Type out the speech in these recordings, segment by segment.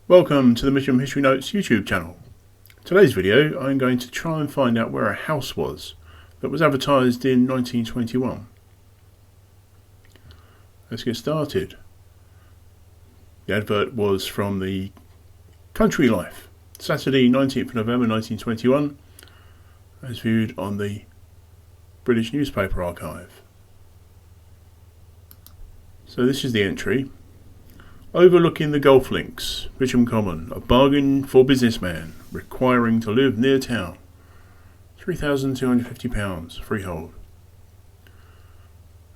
Welcome to the Mitcham History Notes YouTube channel. Today's video I'm going to try and find out where a house was that was advertised in 1921. Let's get started. The advert was from the Country Life, Saturday 19th of November 1921, as viewed on the British Newspaper Archive. So this is the entry. Overlooking the golf links, Mitcham Common, a bargain for businessman requiring to live near town. £3,250 freehold.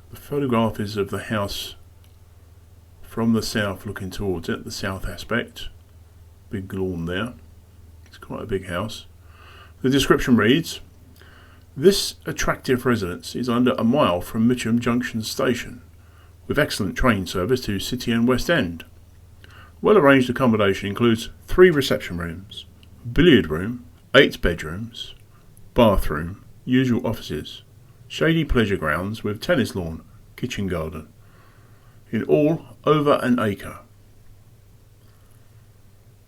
The photograph is of the house from the south looking towards it, the south aspect. Big lawn there. It's quite a big house. The description reads, "This attractive residence is under a mile from Mitcham Junction Station, with excellent train service to City and West End. Well-arranged accommodation includes 3 reception rooms, billiard room, 8 bedrooms, bathroom, usual offices, shady pleasure grounds with tennis lawn, kitchen garden. In all, over an acre."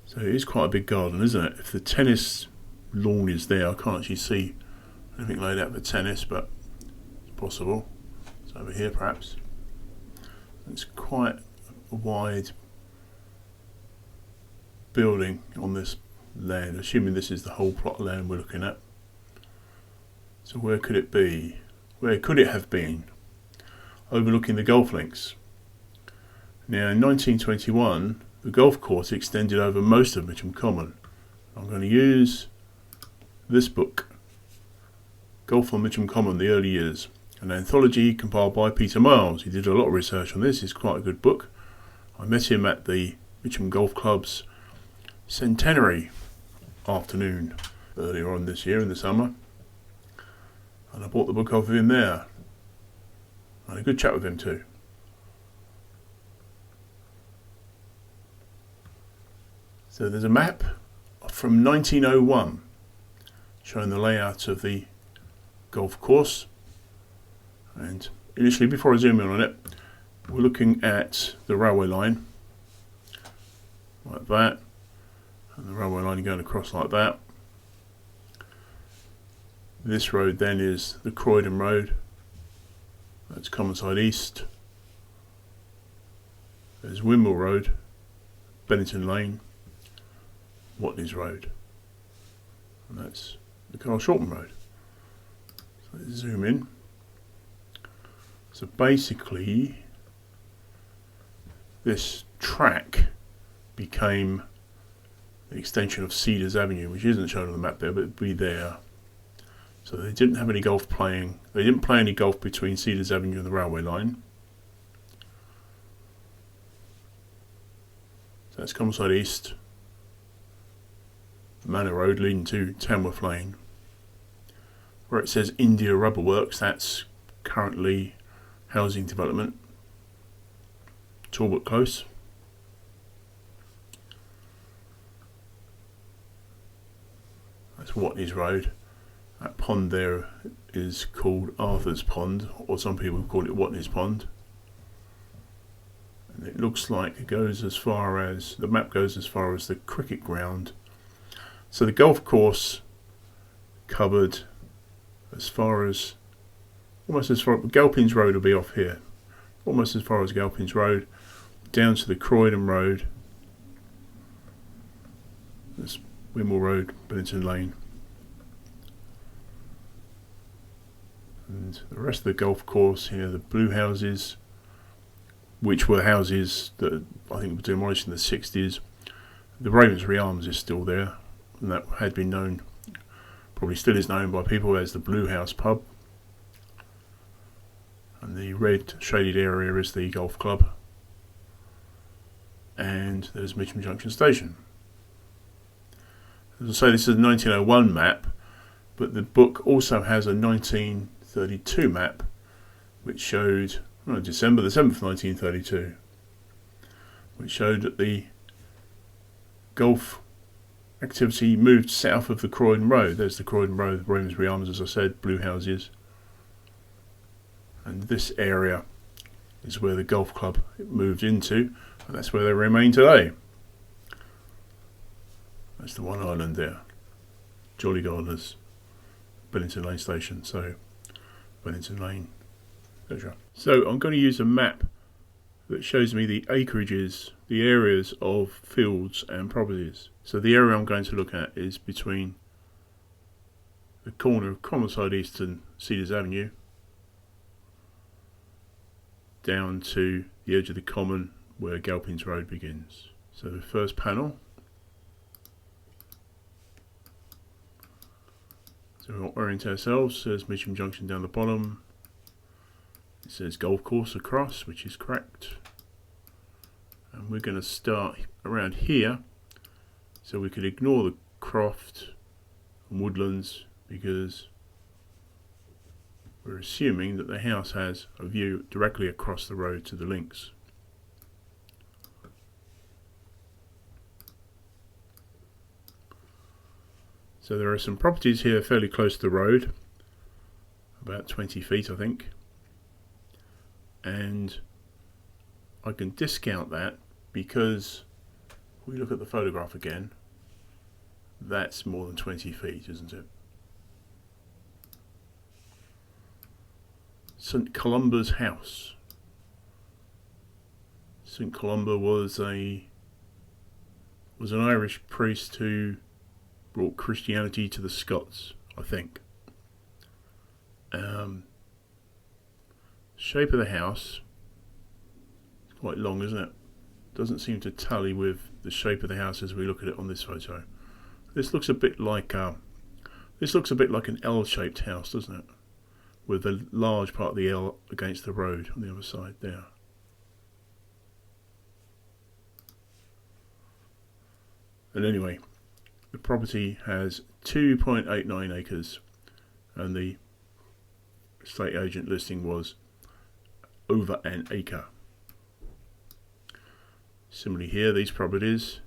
So it is quite a big garden, isn't it? If the tennis lawn is there, I can't actually see anything laid out for tennis, but it's possible. It's over here perhaps. It's quite a wide building on this land, assuming this is the whole plot of land we're looking at. So where could it be? Where could it have been? Overlooking the golf links. Now in 1921 the golf course extended over most of Mitcham Common. I'm going to use this book, Golf on Mitcham Common, the Early Years, an anthology compiled by Peter Miles. He did a lot of research on this. It's quite a good book. I met him at the Mitcham Golf Club's centenary afternoon earlier on this year in the summer, and I bought the book off of him there. I had a good chat with him too. So there's a map from 1901 showing the layout of the golf course. And initially, before I zoom in on it, we're looking at the railway line, like that, and the railway line going across like that. This road then is the Croydon Road, that's Commonside East. There's Wimble Road, Bennington Lane, Watney's Road, and that's the Carl Shorten Road. So let's zoom in. So basically, this track became the extension of Cedars Avenue, which isn't shown on the map there, but it'd be there. So they didn't have any golf playing. They didn't play any golf between Cedars Avenue and the railway line. So that's Commonside East, Manor Road leading to Tamworth Lane. Where it says India Rubber Works, that's currently housing development, Talbot Close. That's Watney's Road. That pond there is called Arthur's Pond, or some people call it Watney's Pond. And it looks like it goes as far as, the map goes as far as the cricket ground. So the golf course covered as far as, almost as far, Galpins Road will be off here, almost as far as Galpins Road, down to the Croydon Road, there's Wimble Road, Bennington Lane, and the rest of the golf course here, the blue houses, which were houses that I think were demolished in the 60s. The Ravensbury Arms is still there, and that had been known, probably still is known by people as the Blue House Pub. And the red shaded area is the golf club. And there's Mitcham Junction Station. As I say, this is a 1901 map, but the book also has a 1932 map, which showed, December the 7th, 1932, which showed that the golf activity moved south of the Croydon Road. There's the Croydon Road, Ravensbury Arms, as I said, blue houses. And this area is where the golf club moved into, and that's where they remain today. That's the one island there. Jolly Gardeners, Billington Lane Station. So Billington Lane, etc. So I'm going to use a map that shows me the acreages, the areas of fields and properties. So the area I'm going to look at is between the corner of Commonside East and Cedars Avenue down to the edge of the Common where Galpins Road begins. So the first panel. So we'll orient ourselves. There's Mitcham Junction down the bottom. It says golf course across, which is correct. And we're going to start around here. So we could ignore the croft and woodlands because we're assuming that the house has a view directly across the road to the links. So there are some properties here fairly close to the road, about 20 feet I think, and I can discount that because if we look at the photograph again, that's more than 20 feet, isn't it? St Columba's house. St Columba was an Irish priest who brought Christianity to the Scots, I think. Shape of the house, it's quite long, isn't it? Doesn't seem to tally with the shape of the house as we look at it on this photo. This looks a bit like an L-shaped house, doesn't it? With a large part of the L against the road on the other side there. And anyway, the property has 2.89 acres and the estate agent listing was over an acre. Similarly here, these properties,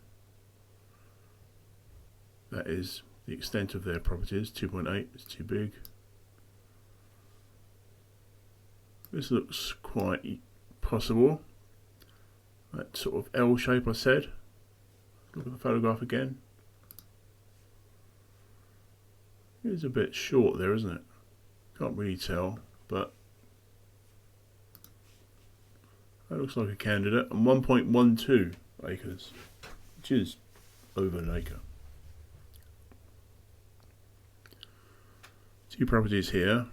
that is the extent of their properties, 2.8 is too big. This looks quite possible. That sort of L shape I said. Look at the photograph again. It's a bit short there, isn't it? Can't really tell, but that looks like a candidate. And 1.12 acres, which is over an acre. Two properties here.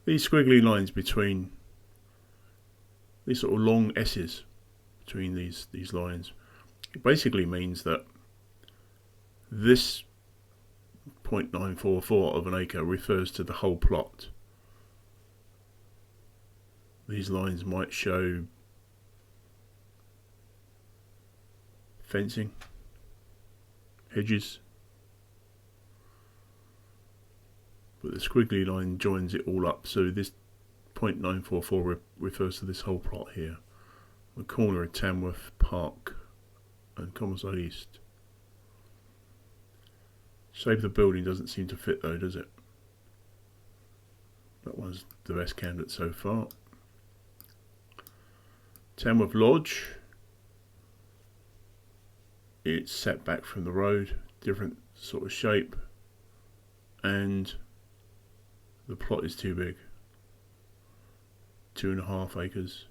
These squiggly lines between these sort of long S's between these lines, it basically means that this 0.944 of an acre refers to the whole plot. These lines might show fencing, hedges, but the squiggly line joins it all up, so this 0.944 refers to this whole plot here. The corner of Tamworth Park and Commonside East. Shape of the building doesn't seem to fit though, does it? That one's the best candidate so far. Tamworth Lodge. It's set back from the road, different sort of shape, and the plot is too big. 2.5 acres.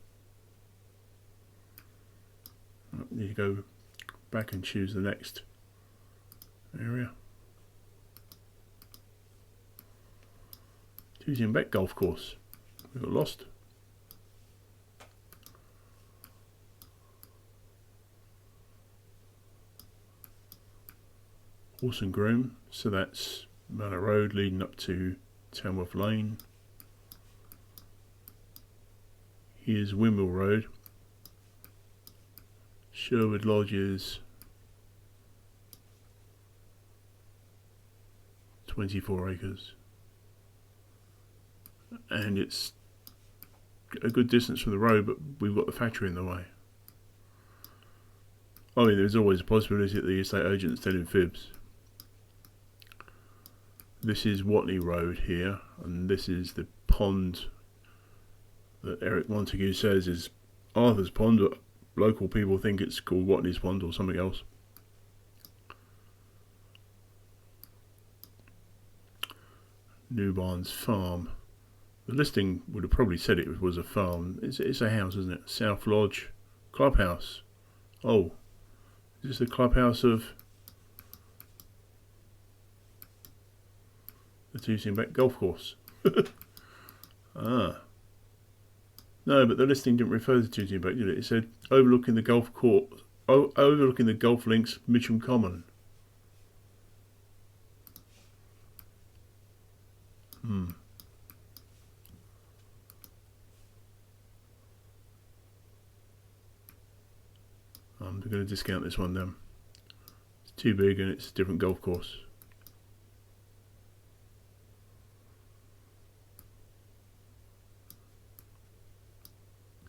I need to go back and choose the next area. Choosing Beck Golf Course. We got lost. Horse and Groom. So that's Manor Road leading up to Tamworth Lane. Here's Wimble Road. Sherwood Lodges. 24 acres. And it's a good distance from the road, but we've got the factory in the way. I mean, there's always a possibility that the estate agent's telling fibs. This is Watley Road here, and this is the pond that Eric Montague says is Arthur's Pond, but local people think it's called Watley's Pond or something else. New Barnes Farm. The listing would have probably said it was a farm. It's a house, isn't it? South Lodge Clubhouse. Oh, is this the clubhouse of the Tootingbeck Golf Course? Ah. No, but the listing didn't refer to Tootingbeck, did it? It said overlooking the golf court, overlooking the golf links, Mitcham Common. I'm going to discount this one then. It's too big and it's a different golf course.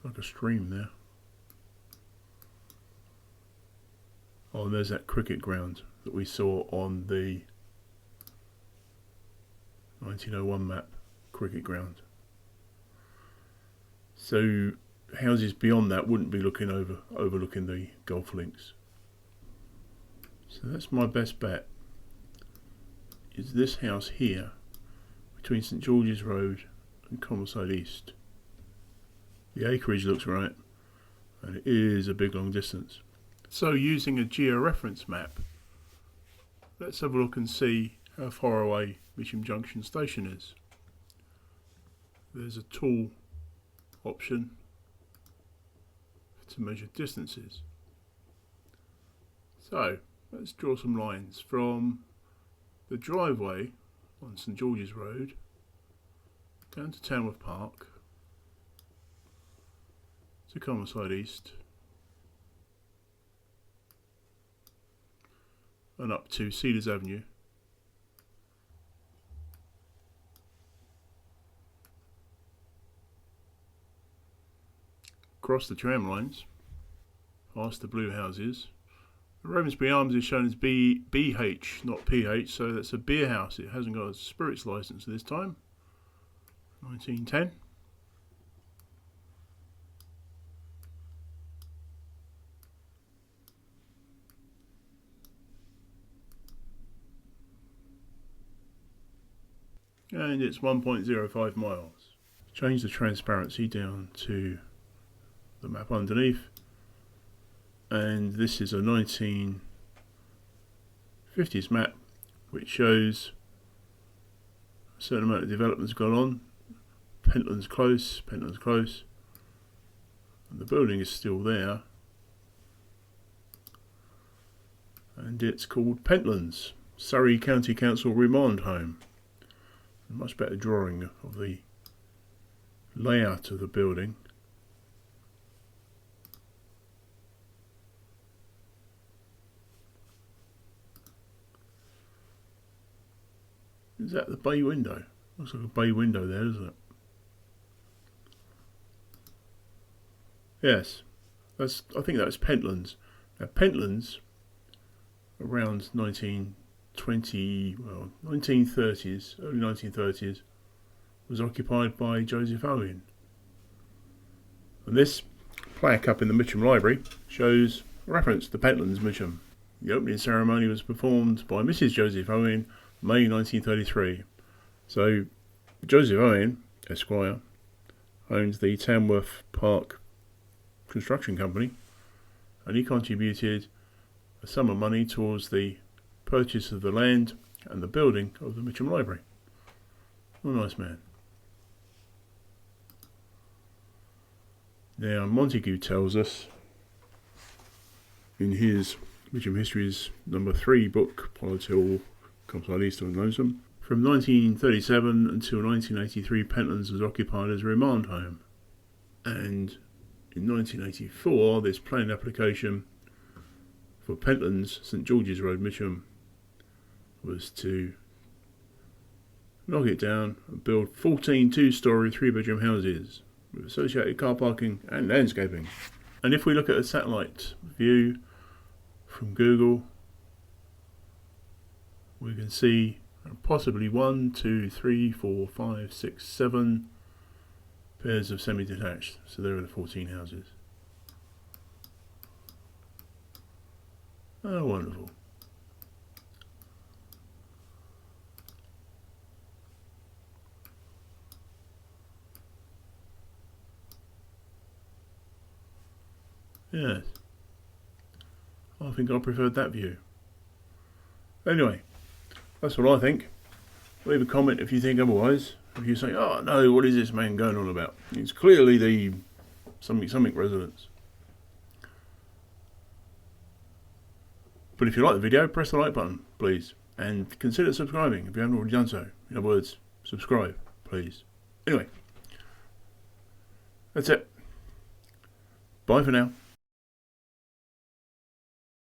Like a stream there. Oh, and there's that cricket ground that we saw on the 1901 map, cricket ground. So houses beyond that wouldn't be overlooking the golf links. So that's my best bet. Is this house here between St George's Road and Commonwealth East. The acreage looks right, and it is a big long distance. So using a geo-referenced map, let's have a look and see how far away Mitcham Junction Station is. There's a tool option to measure distances. So let's draw some lines from the driveway on St George's Road down to Tamworth Park to Commonwealth East and up to Cedars Avenue. Across the tram lines, past the blue houses. The Ravensbury Arms is shown as BH, not PH, so that's a beer house. It hasn't got a spirits licence this time. 1910. And it's 1.05 miles. Change the transparency down to the map underneath, and this is a 1950s map which shows a certain amount of development's gone on. Pentlands Close, and the building is still there, and it's called Pentlands, Surrey County Council Remand Home. A much better drawing of the layout of the building. Is that the bay window? Looks like a bay window there, doesn't it? Yes, I think that's Pentlands. Now Pentlands, around 1930s, early 1930s, was occupied by Joseph Owen. And this plaque up in the Mitcham Library shows reference to Pentlands, Mitcham. The opening ceremony was performed by Mrs. Joseph Owen, May 1933. So Joseph Owen, Esquire, owns the Tamworth Park Construction Company, and he contributed a sum of money towards the purchase of the land and the building of the Mitcham Library. What a nice man. Now Montague tells us in his Mitcham Histories number 3 book, Politill, Commonwealth East and Lonesome, from 1937 until 1983 Pentlands was occupied as a remand home, and in 1984 this planning application for Pentlands, St George's Road, Mitcham, was to knock it down and build 14 two-storey 3-bedroom houses with associated car parking and landscaping. And if we look at a satellite view from Google, we can see possibly 1, 2, 3, 4, 5, 6, 7 pairs of semi-detached. So there are the 14 houses. Oh, wonderful. Yes. I think I preferred that view. Anyway, that's what I think. Leave a comment if you think otherwise. If you say, oh no, what is this man going on about? It's clearly the something residence. But if you like the video, press the like button, please. And consider subscribing if you haven't already done so. In other words, subscribe, please. Anyway, that's it. Bye for now.